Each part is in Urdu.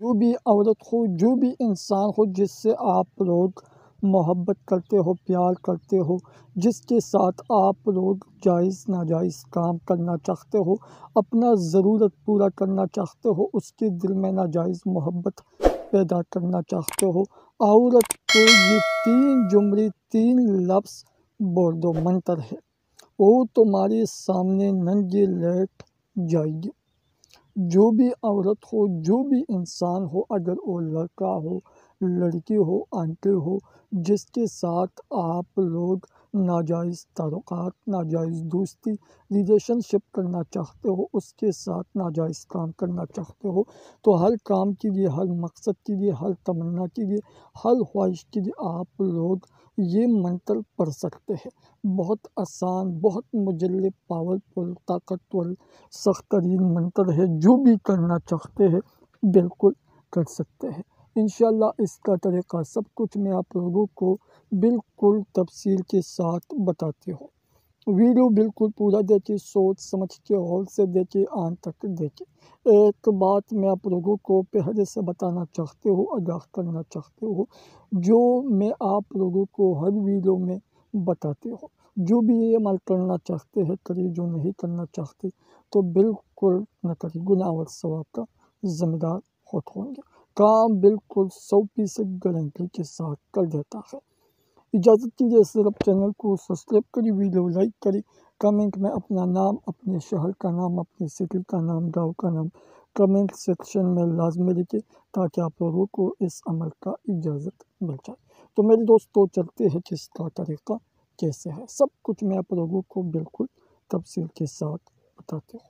جو بھی عورت ہو، جو بھی انسان ہو جس سے آپ لوگ محبت کرتے ہو، پیار کرتے ہو، جس کے ساتھ آپ لوگ جائز ناجائز کام کرنا چاہتے ہو، اپنا ضرورت پورا کرنا چاہتے ہو، اس کے دل میں ناجائز محبت پیدا کرنا چاہتے ہو، عورت کو یہ 3 جملے 3 لفظ بول دو، منتر ہے، وہ تمہارے سامنے ننگے لیٹ جائے گی۔ جو بھی عورت ہو، جو بھی انسان ہو، اگر وہ لڑکا ہو، لڑکی ہو، آنٹی ہو، جس کے ساتھ آپ لوگ ناجائز تعلقات، ناجائز دوستی، ریلیشن شپ کرنا چاہتے ہو، اس کے ساتھ ناجائز کام کرنا چاہتے ہو، تو ہر کام کے لیے، ہر مقصد کے لیے، ہر تمنا کے لیے، ہر خواہش کے لیے آپ لوگ یہ منتر پڑھ سکتے ہیں۔ بہت آسان، بہت مجلب، پاورفل، طاقتور، سخت ترین منتر ہے۔ جو بھی کرنا چاہتے ہیں بالکل کر سکتے ہیں انشاءاللہ۔ اس کا طریقہ سب کچھ میں آپ لوگوں کو بالکل تفصیل کے ساتھ بتاتی ہوں۔ ویڈیو بالکل پورا دیکھیں، سوچ سمجھ کے غور سے دیکھیں، آن تک دیکھیں۔ ایک بات میں آپ لوگوں کو پہلے سے بتانا چاہتے ہوں، آگاہ کرنا چاہتے ہوں، جو میں آپ لوگوں کو ہر ویڈیو میں بتاتے ہوں، جو بھی یہ عمل کرنا چاہتے ہیں کریں، جو نہیں کرنا چاہتے تو بالکل نہ کریں، گناہ اور ثواب کا ذمہ دار خود ہوں گے۔ کام بالکل 100% گارنٹی کے ساتھ کر دیتا ہے۔ اجازت کیجیے، صرف چینل کو سبسکرائب کریں، ویڈیو لائک کریں، کمنٹ میں اپنا نام، اپنے شہر کا نام، اپنی سٹی کا نام، گاؤں کا نام کمنٹ سیکشن میں لازمی لکھیں، تاکہ آپ لوگوں کو اس عمل کا اجازت مل جائے۔ تو میرے دوستو چلتے ہیں کہ اس کا طریقہ کیسے ہے، سب کچھ میں آپ لوگوں کو بالکل تفصیل کے ساتھ بتاتے ہوں۔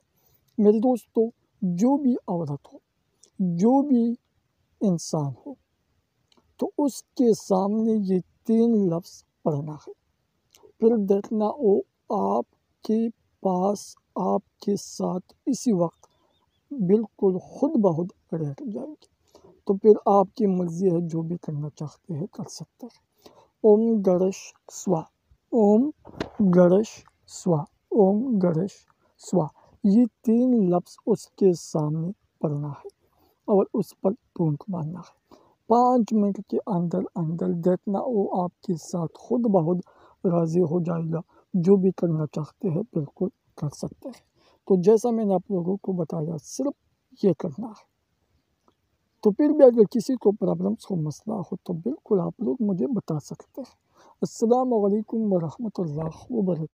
میرے دوستو، جو بھی عورت ہو، جو بھی انسان ہو، تو اس کے سامنے یہ 3 لفظ پڑھنا ہے، پھر دیکھنا وہ آپ کے پاس، آپ کے ساتھ اسی وقت بالکل خود بخود بیٹھ جائے گی۔ تو پھر آپ کی مرضی ہے، جو بھی کرنا چاہتے ہیں کر سکتے ہیں۔ اوم گڑش سوا، اوم گڑش سوا، اوم گڑش سوا، یہ 3 لفظ اس کے سامنے پڑھنا ہے اور اس پر پونک مارنا ہے۔ 5 منٹ کے اندر اندر دیکھنا وہ آپ کے ساتھ خود بخود راضی ہو جائے گا۔ جو بھی کرنا چاہتے ہیں بالکل کر سکتے ہیں۔ تو جیسا میں نے آپ لوگوں کو بتایا، صرف یہ کرنا ہے۔ تو پھر بھی اگر کسی کو پرابلمس ہو، مسئلہ ہو، تو بالکل آپ لوگ مجھے بتا سکتے ہیں۔ السلام علیکم ورحمۃ اللہ وبرکاتہ۔